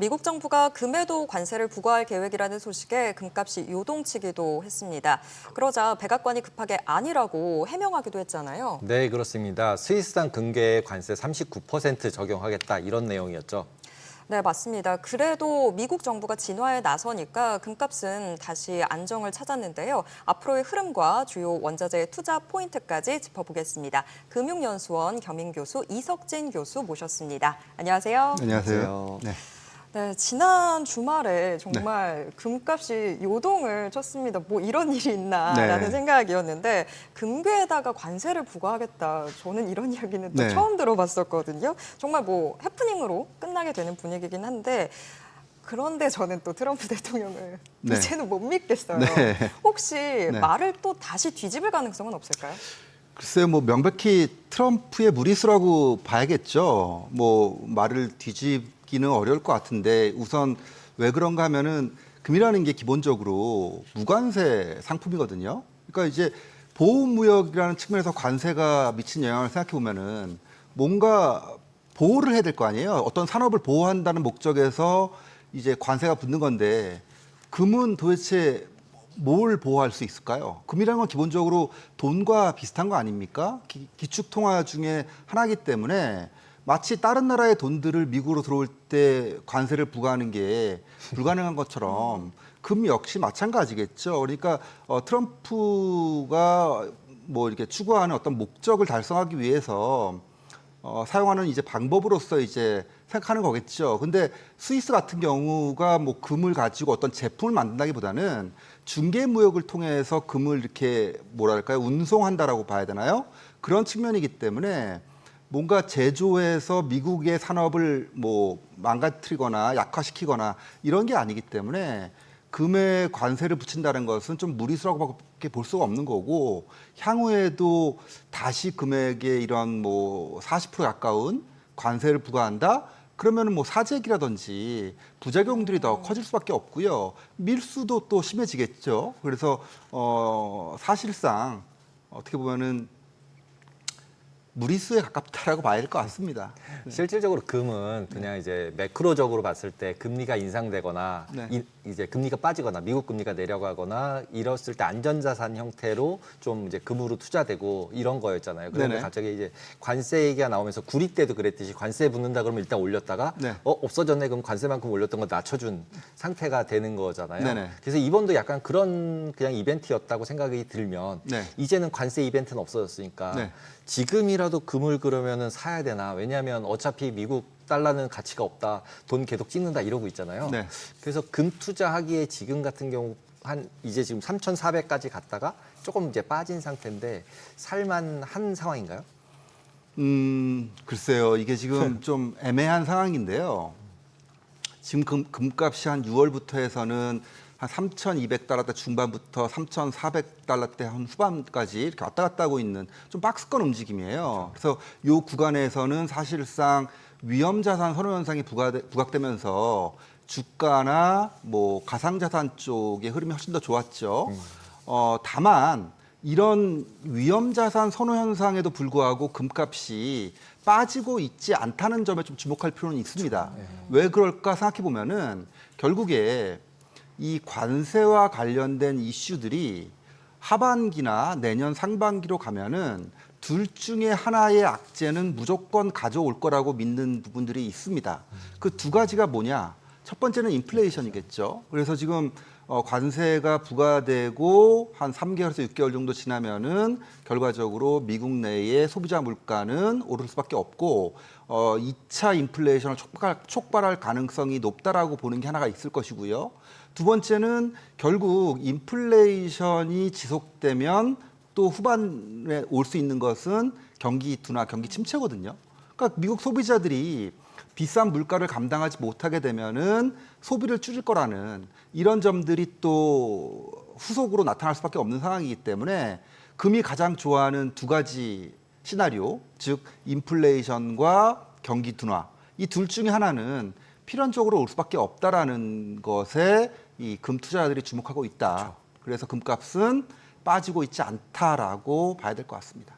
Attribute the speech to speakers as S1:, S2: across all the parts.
S1: 미국 정부가 금에도 관세를 부과할 계획이라는 소식에 금값이 요동치기도 했습니다. 그러자 백악관이 급하게 아니라고 해명하기도 했잖아요.
S2: 네, 그렇습니다. 스위스산 금괴에 관세 39% 적용하겠다 이런 내용이었죠.
S1: 네, 맞습니다. 그래도 미국 정부가 진화에 나서니까 금값은 다시 안정을 찾았는데요. 앞으로의 흐름과 주요 원자재 투자 포인트까지 짚어보겠습니다. 금융연수원 겸임교수 이석진 교수 모셨습니다. 안녕하세요.
S3: 안녕하세요. 네.
S1: 네, 지난 주말에 정말 금값이 요동을 쳤습니다. 뭐 이런 일이 있나라는 생각이었는데 금괴에다가 관세를 부과하겠다. 저는 이런 이야기는 또 처음 들어봤었거든요. 정말 뭐 해프닝으로 끝나게 되는 분위기긴 한데 그런데 저는 또 트럼프 대통령을 이제는 못 믿겠어요. 혹시 말을 또 다시 뒤집을 가능성은 없을까요?
S3: 글쎄요, 뭐 명백히 트럼프의 무리수라고 봐야겠죠. 뭐 말을 뒤집기는 어려울 것 같은데 우선 왜 그런가 하면은 금이라는 게 기본적으로 무관세 상품이거든요. 그러니까 이제 보호무역이라는 측면에서 관세가 미친 영향을 생각해 보면은 뭔가 보호를 해야 될 거 아니에요. 어떤 산업을 보호한다는 목적에서 이제 관세가 붙는 건데 금은 도대체 뭘 보호할 수 있을까요? 금이라는 건 기본적으로 돈과 비슷한 거 아닙니까? 기축통화 중에 하나이기 때문에 마치 다른 나라의 돈들을 미국으로 들어올 때 관세를 부과하는 게 불가능한 것처럼 금 역시 마찬가지겠죠. 그러니까 트럼프가 뭐 이렇게 추구하는 어떤 목적을 달성하기 위해서 사용하는 이제 방법으로서 이제 생각하는 거겠죠. 근데 스위스 같은 경우가 뭐 금을 가지고 어떤 제품을 만든다기보다는 중개 무역을 통해서 금을 이렇게 뭐랄까요, 운송한다라고 봐야 되나요? 그런 측면이기 때문에 뭔가 제조해서 미국의 산업을 뭐 망가뜨리거나 약화시키거나 이런 게 아니기 때문에 금에 관세를 붙인다는 것은 좀 무리수라고밖에 볼 수가 없는 거고, 향후에도 다시 금액에 이런 뭐 40% 가까운 관세를 부과한다? 그러면은 뭐 사재기라든지 부작용들이 더 커질 수밖에 없고요. 밀수도 또 심해지겠죠. 그래서 사실상 어떻게 보면은 무리수에 가깝다라고 봐야 될 것 같습니다.
S2: 실질적으로 금은 그냥 이제 매크로적으로 봤을 때 금리가 인상되거나 이제 금리가 빠지거나 미국 금리가 내려가거나 이랬을 때 안전자산 형태로 좀 이제 금으로 투자되고 이런 거였잖아요. 그런데 갑자기 이제 관세 얘기가 나오면서 구리 때도 그랬듯이 관세 붙는다 그러면 일단 올렸다가 없어졌네 그럼 관세만큼 올렸던 거 낮춰준 상태가 되는 거잖아요. 그래서 이번도 약간 그런 그냥 이벤트였다고 생각이 들면 이제는 관세 이벤트는 없어졌으니까 지금이라도 금을 그러면은 사야 되나? 왜냐하면 어차피 미국 달러는 가치가 없다, 돈 계속 찍는다 이러고 있잖아요. 그래서 금 투자하기에 지금 같은 경우 한 이제 지금 3,400까지 갔다가 조금 이제 빠진 상태인데 살만한 상황인가요?
S3: 글쎄요, 이게 지금 좀 애매한 상황인데요. 지금 금값이 한 6월부터 해서는 한 3,200달러대 중반부터 3,400달러대 한 후반까지 이렇게 왔다 갔다 하고 있는 좀 박스권 움직임이에요. 그래서 이 구간에서는 사실상 위험자산 선호 현상이 부각되면서 주가나 뭐 가상자산 쪽의 흐름이 훨씬 더 좋았죠. 다만 이런 위험자산 선호 현상에도 불구하고 금값이 빠지고 있지 않다는 점에 좀 주목할 필요는 있습니다. 왜 그럴까 생각해 보면은 결국에 이 관세와 관련된 이슈들이 하반기나 내년 상반기로 가면은 둘 중에 하나의 악재는 무조건 가져올 거라고 믿는 부분들이 있습니다. 그 두 가지가 뭐냐? 첫 번째는 인플레이션이겠죠. 그래서 지금 관세가 부과되고 한 3개월에서 6개월 정도 지나면은 결과적으로 미국 내의 소비자 물가는 오를 수밖에 없고 2차 인플레이션을 촉발할 가능성이 높다라고 보는 게 하나가 있을 것이고요. 두 번째는 결국 인플레이션이 지속되면 또 후반에 올 수 있는 것은 경기 둔화, 경기 침체거든요. 그러니까 미국 소비자들이 비싼 물가를 감당하지 못하게 되면은 소비를 줄일 거라는 이런 점들이 또 후속으로 나타날 수밖에 없는 상황이기 때문에 금이 가장 좋아하는 두 가지 시나리오, 즉 인플레이션과 경기 둔화, 이 둘 중에 하나는 필연적으로 올 수밖에 없다라는 것에 이 금 투자자들이 주목하고 있다. 그래서 금값은 빠지고 있지 않다라고 봐야 될 것 같습니다.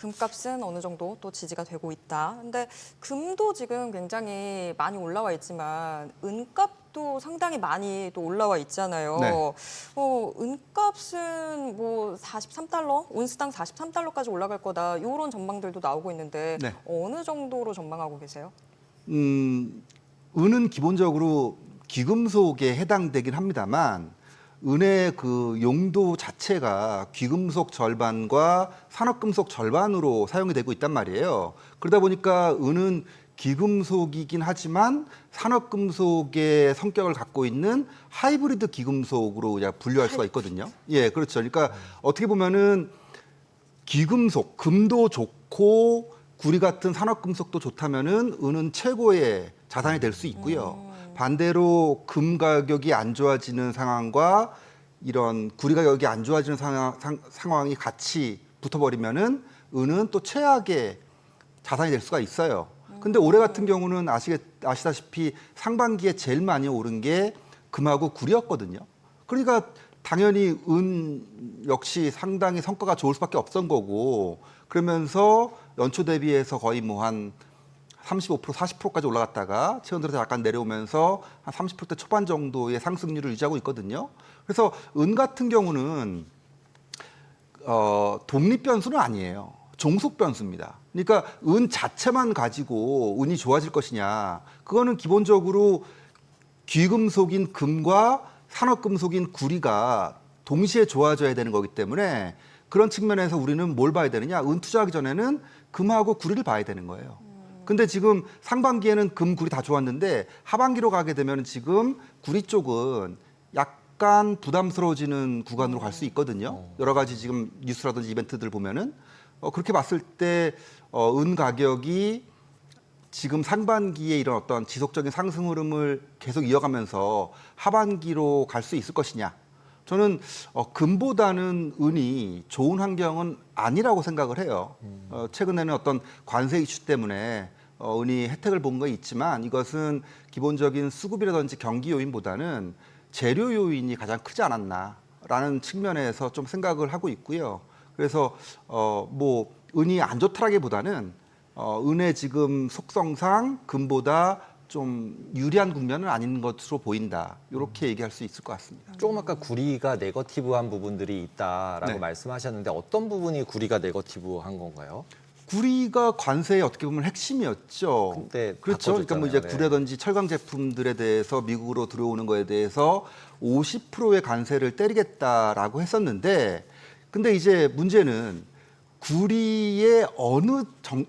S1: 금값은 어느 정도 또 지지가 되고 있다. 근데 금도 지금 굉장히 많이 올라와 있지만 은값도 상당히 많이 또 올라와 있잖아요.
S3: 네.
S1: 은값은 뭐 43달러, 온스당 43달러까지 올라갈 거다. 이런 전망들도 나오고 있는데
S3: 네.
S1: 어느 정도로 전망하고 계세요?
S3: 은은 기본적으로 귀금속에 해당되긴 합니다만 은의 그 용도 자체가 귀금속 절반과 산업금속 절반으로 사용이 되고 있단 말이에요. 그러다 보니까 은은 귀금속이긴 하지만 산업금속의 성격을 갖고 있는 하이브리드 귀금속으로 분류할 수가 있거든요. 예, 그렇죠. 그러니까 어떻게 보면은 귀금속, 금도 좋고 구리 같은 산업금속도 좋다면은 은은 최고의 자산이 될 수 있고요. 반대로 금 가격이 안 좋아지는 상황과 이런 구리 가격이 안 좋아지는 상황이 같이 붙어버리면은 은은 또 최악의 자산이 될 수가 있어요. 근데 올해 같은 경우는 아시다시피 상반기에 제일 많이 오른 게 금하고 구리였거든요. 그러니까 당연히 은 역시 상당히 성과가 좋을 수밖에 없던 거고 그러면서 연초 대비해서 거의 뭐 한 35%, 40%까지 올라갔다가 최근 들어서 약간 내려오면서 한 30%대 초반 정도의 상승률을 유지하고 있거든요. 그래서 은 같은 경우는 독립 변수는 아니에요. 종속 변수입니다. 그러니까 은 자체만 가지고 은이 좋아질 것이냐. 그거는 기본적으로 귀금속인 금과 산업금속인 구리가 동시에 좋아져야 되는 거기 때문에 그런 측면에서 우리는 뭘 봐야 되느냐. 은 투자하기 전에는 금하고 구리를 봐야 되는 거예요. 근데 지금 상반기에는 금, 구리 다 좋았는데 하반기로 가게 되면 지금 구리 쪽은 약간 부담스러워지는 구간으로 갈 수 있거든요. 여러 가지 지금 뉴스라든지 이벤트들 보면은 그렇게 봤을 때 은 가격이 지금 상반기에 이런 어떤 지속적인 상승 흐름을 계속 이어가면서 하반기로 갈 수 있을 것이냐. 저는 금보다는 은이 좋은 환경은 아니라고 생각을 해요. 최근에는 어떤 관세 이슈 때문에 은이 혜택을 본 거 있지만 이것은 기본적인 수급이라든지 경기 요인보다는 재료 요인이 가장 크지 않았나라는 측면에서 좀 생각을 하고 있고요. 그래서 뭐 은이 안 좋다라기보다는 은의 지금 속성상 금보다 좀 유리한 국면은 아닌 것으로 보인다. 이렇게 얘기할 수 있을 것 같습니다.
S2: 조금 아까 구리가 네거티브한 부분들이 있다라고
S3: 네.
S2: 말씀하셨는데 어떤 부분이 구리가 네거티브한 건가요?
S3: 구리가 관세의 어떻게 보면 핵심이었죠.
S2: 근데
S3: 그렇죠. 그러니까 뭐 이제
S2: 바꿔줬잖아요. 네.
S3: 구리라든지 철강 제품들에 대해서 미국으로 들어오는 거에 대해서 50%의 관세를 때리겠다라고 했었는데, 근데 이제 문제는 구리의 어느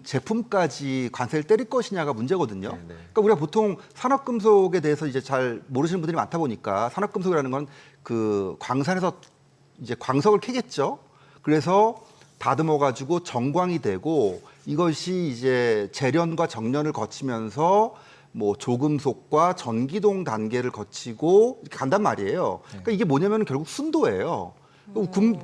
S3: 제품까지 관세를 때릴 것이냐가 문제거든요.
S2: 네, 네.
S3: 그러니까 우리가 보통 산업금속에 대해서 이제 잘 모르시는 분들이 많다 보니까 산업금속이라는 건 그 광산에서 이제 광석을 캐겠죠. 그래서 다듬어 가지고 정광이 되고 이것이 이제 재련과 정련을 거치면서 뭐 조금속과 전기동 단계를 거치고 이렇게 간단 말이에요. 그러니까 이게 뭐냐면 결국 순도예요.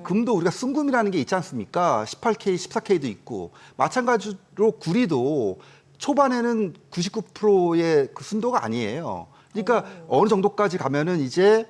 S3: 금도 우리가 순금이라는 게 있지 않습니까? 18K, 14K도 있고 마찬가지로 구리도 초반에는 99%의 그 순도가 아니에요. 그러니까 어느 정도까지 가면은 이제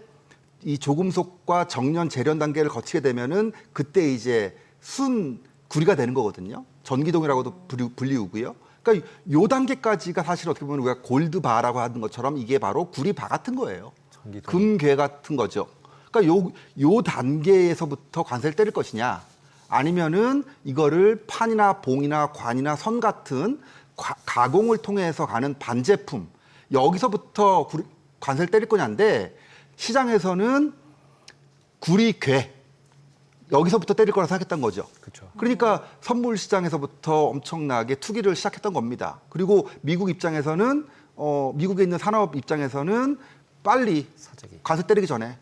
S3: 이 조금속과 정련 재련 단계를 거치게 되면은 그때 이제 순 구리가 되는 거거든요. 전기동이라고도 불리우고요. 그러니까 요 단계까지가 사실 어떻게 보면 우리가 골드바라고 하는 것처럼 이게 바로 구리바 같은 거예요.
S2: 전기동.
S3: 금괴 같은 거죠. 그러니까 요 단계에서부터 관세를 때릴 것이냐, 아니면은 이거를 판이나 봉이나 관이나 선 같은 가공을 통해서 가는 반제품 여기서부터 관세를 때릴 거냐인데 시장에서는 구리괴 여기서부터 때릴 거라 생각했던 거죠.
S2: 그렇죠.
S3: 그러니까 선물 시장에서부터 엄청나게 투기를 시작했던 겁니다. 그리고 미국 입장에서는 미국에 있는 산업 입장에서는 빨리
S2: 사재기.
S3: 관세 때리기 전에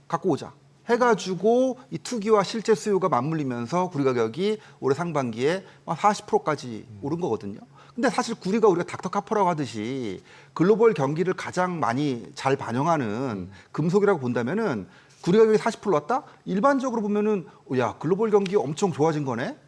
S3: 갖고 오자 해가지고 이 투기와 실제 수요가 맞물리면서 구리 가격이 올해 상반기에 40%까지 오른 거거든요. 근데 사실 구리가 우리가 닥터카퍼라고 하듯이 글로벌 경기를 가장 많이 잘 반영하는 금속이라고 본다면은 구리 가격이 40% 올랐다? 일반적으로 보면은 야 글로벌 경기 엄청 좋아진 거네.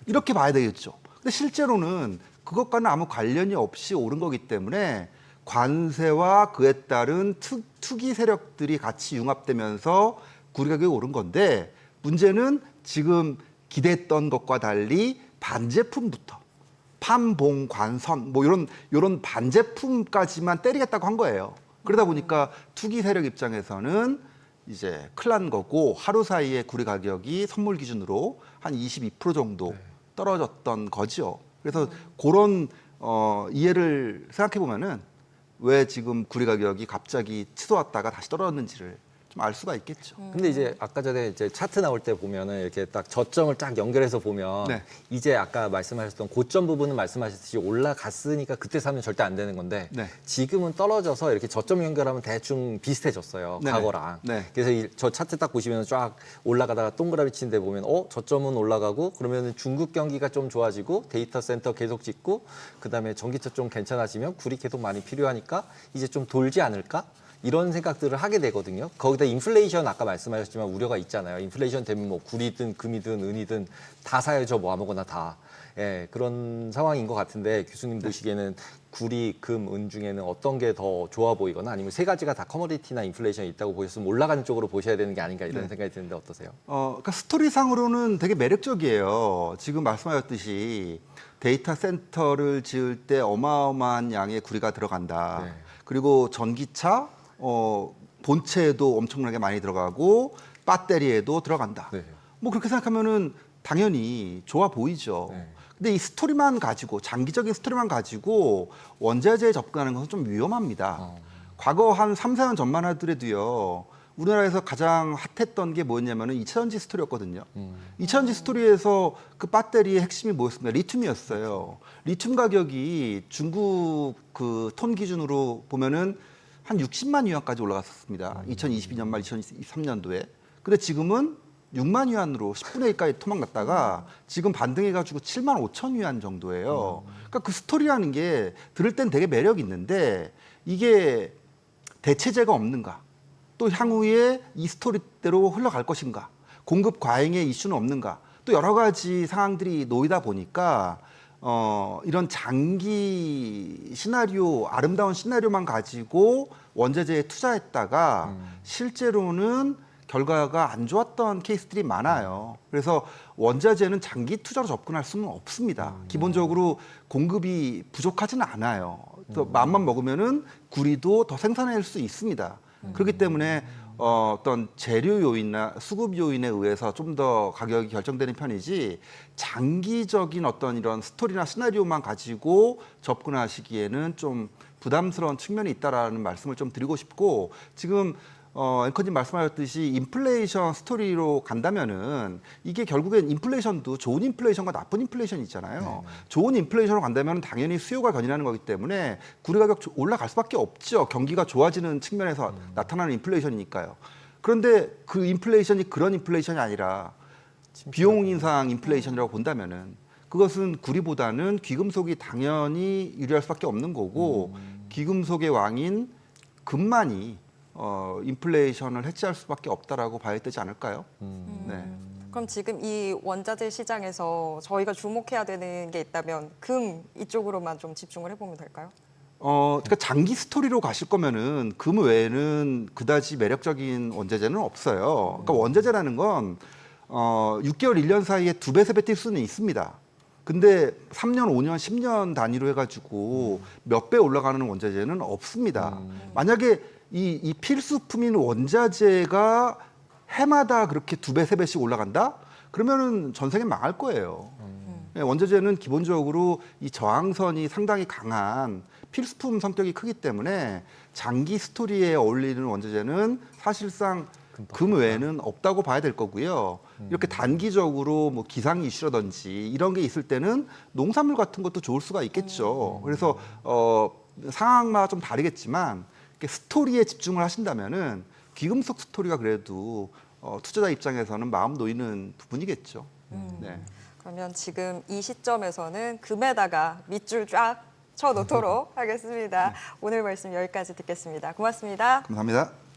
S3: 이렇게 봐야 되겠죠. 근데 실제로는 그것과는 아무 관련이 없이 오른 거기 때문에 관세와 그에 따른 투기 세력들이 같이 융합되면서 구리 가격이 오른 건데 문제는 지금 기대했던 것과 달리 반제품부터 판봉, 관선 뭐 이런 반제품까지만 때리겠다고 한 거예요. 그러다 보니까 투기 세력 입장에서는 이제 큰일 난 거고 하루 사이에 구리 가격이 선물 기준으로 한 22% 정도 떨어졌던 거죠. 그래서 그런 이해를 생각해 보면은 왜 지금 구리 가격이 갑자기 치솟았다가 다시 떨어졌는지를 좀 알 수가 있겠죠.
S2: 근데 이제 아까 전에 이제 차트 나올 때 보면은 이렇게 딱 저점을 딱 연결해서 보면
S3: 네.
S2: 이제 아까 말씀하셨던 고점 부분은 말씀하셨듯이 올라갔으니까 그때 사면 절대 안 되는 건데
S3: 네.
S2: 지금은 떨어져서 이렇게 저점 연결하면 대충 비슷해졌어요.
S3: 네네.
S2: 과거랑.
S3: 네.
S2: 그래서 저 차트 딱 보시면 쫙 올라가다가 동그라미 치는 데 보면 저점은 올라가고 그러면 중국 경기가 좀 좋아지고 데이터 센터 계속 짓고 그다음에 전기차 좀 괜찮아지면 구리 계속 많이 필요하니까 이제 좀 돌지 않을까? 이런 생각들을 하게 되거든요. 거기다 인플레이션 아까 말씀하셨지만 우려가 있잖아요. 인플레이션 되면 뭐 구리든 금이든 은이든 다 사야죠. 뭐 아무거나 다. 예, 그런 상황인 것 같은데 교수님 보시기에는 구리, 금, 은 중에는 어떤 게 더 좋아 보이거나 아니면 세 가지가 다 커머디티나 인플레이션이 있다고 보셨으면 올라가는 쪽으로 보셔야 되는 게 아닌가 이런 생각이 드는데 어떠세요?
S3: 그러니까 스토리상으로는 되게 매력적이에요. 지금 말씀하셨듯이 데이터 센터를 지을 때 어마어마한 양의 구리가 들어간다.
S2: 네.
S3: 그리고 전기차 본체에도 엄청나게 많이 들어가고 배터리에도 들어간다.
S2: 네.
S3: 뭐 그렇게 생각하면은 당연히 좋아 보이죠.
S2: 네.
S3: 근데 이 스토리만 가지고 장기적인 스토리만 가지고 원자재에 접근하는 것은 좀 위험합니다. 과거 한 3, 4년 전만 하더라도요. 우리나라에서 가장 핫했던 게 뭐였냐면은 2차전지 스토리였거든요. 2차전지 스토리에서 그 배터리의 핵심이 뭐였습니까? 리튬이었어요. 리튬 가격이 중국 그 톤 기준으로 보면은 한 60만 위안까지 올라갔었습니다. 2022년 말 2023년도에. 근데 지금은 6만 위안으로 10분의 1까지 토막났다가 지금 반등해가지고 7만 5천 위안 정도예요. 그러니까 그 스토리라는 게 들을 땐 되게 매력 있는데 이게 대체제가 없는가? 또 향후에 이 스토리대로 흘러갈 것인가? 공급 과잉의 이슈는 없는가? 또 여러 가지 상황들이 놓이다 보니까 이런 장기 시나리오, 아름다운 시나리오만 가지고 원자재에 투자했다가 실제로는 결과가 안 좋았던 케이스들이 많아요. 그래서 원자재는 장기 투자로 접근할 수는 없습니다. 기본적으로 공급이 부족하지는 않아요. 또 마음만 먹으면은 구리도 더 생산할 수 있습니다. 그렇기 때문에 어떤 재료 요인이나 수급 요인에 의해서 좀 더 가격이 결정되는 편이지 장기적인 어떤 이런 스토리나 시나리오만 가지고 접근하시기에는 좀 부담스러운 측면이 있다라는 말씀을 좀 드리고 싶고 지금 앵커님 말씀하셨듯이 인플레이션 스토리로 간다면은 이게 결국엔 인플레이션도 좋은 인플레이션과 나쁜 인플레이션이 있잖아요. 좋은 인플레이션으로 간다면 당연히 수요가 견인하는 거기 때문에 구리 가격 올라갈 수밖에 없죠. 경기가 좋아지는 측면에서 나타나는 인플레이션이니까요. 그런데 그 인플레이션이 그런 인플레이션이 아니라 비용 인상 인플레이션이라고 본다면은 그것은 구리보다는 귀금속이 당연히 유리할 수밖에 없는 거고 귀금속의 왕인 금만이 인플레이션을 해치할 수밖에 없다라고 봐야 되지 않을까요? 네.
S1: 그럼 지금 이 원자재 시장에서 저희가 주목해야 되는 게 있다면 금 이쪽으로만 좀 집중을 해보면 될까요?
S3: 그러니까 장기 스토리로 가실 거면은 금 외에는 그다지 매력적인 원자재는 없어요. 그러니까 원자재라는 건 6개월, 1년 사이에 2배, 3배 뛸 수는 있습니다. 근데 3년, 5년, 10년 단위로 해가지고 몇 배 올라가는 원자재는 없습니다. 만약에 이 필수품인 원자재가 해마다 그렇게 2배, 3배씩 올라간다? 그러면은 전생에 망할 거예요. 원자재는 기본적으로 이 저항선이 상당히 강한 필수품 성격이 크기 때문에 장기 스토리에 어울리는 원자재는 사실상 금 외에는 없다고 봐야 될 거고요. 이렇게 단기적으로 뭐 기상 이슈라든지 이런 게 있을 때는 농산물 같은 것도 좋을 수가 있겠죠. 그래서 상황마다 좀 다르겠지만 스토리에 집중을 하신다면은 귀금속 스토리가 그래도 투자자 입장에서는 마음 놓이는 부분이겠죠. 네.
S1: 그러면 지금 이 시점에서는 금에다가 밑줄 쫙 쳐놓도록 하겠습니다. 오늘 말씀 여기까지 듣겠습니다. 고맙습니다.
S3: 감사합니다.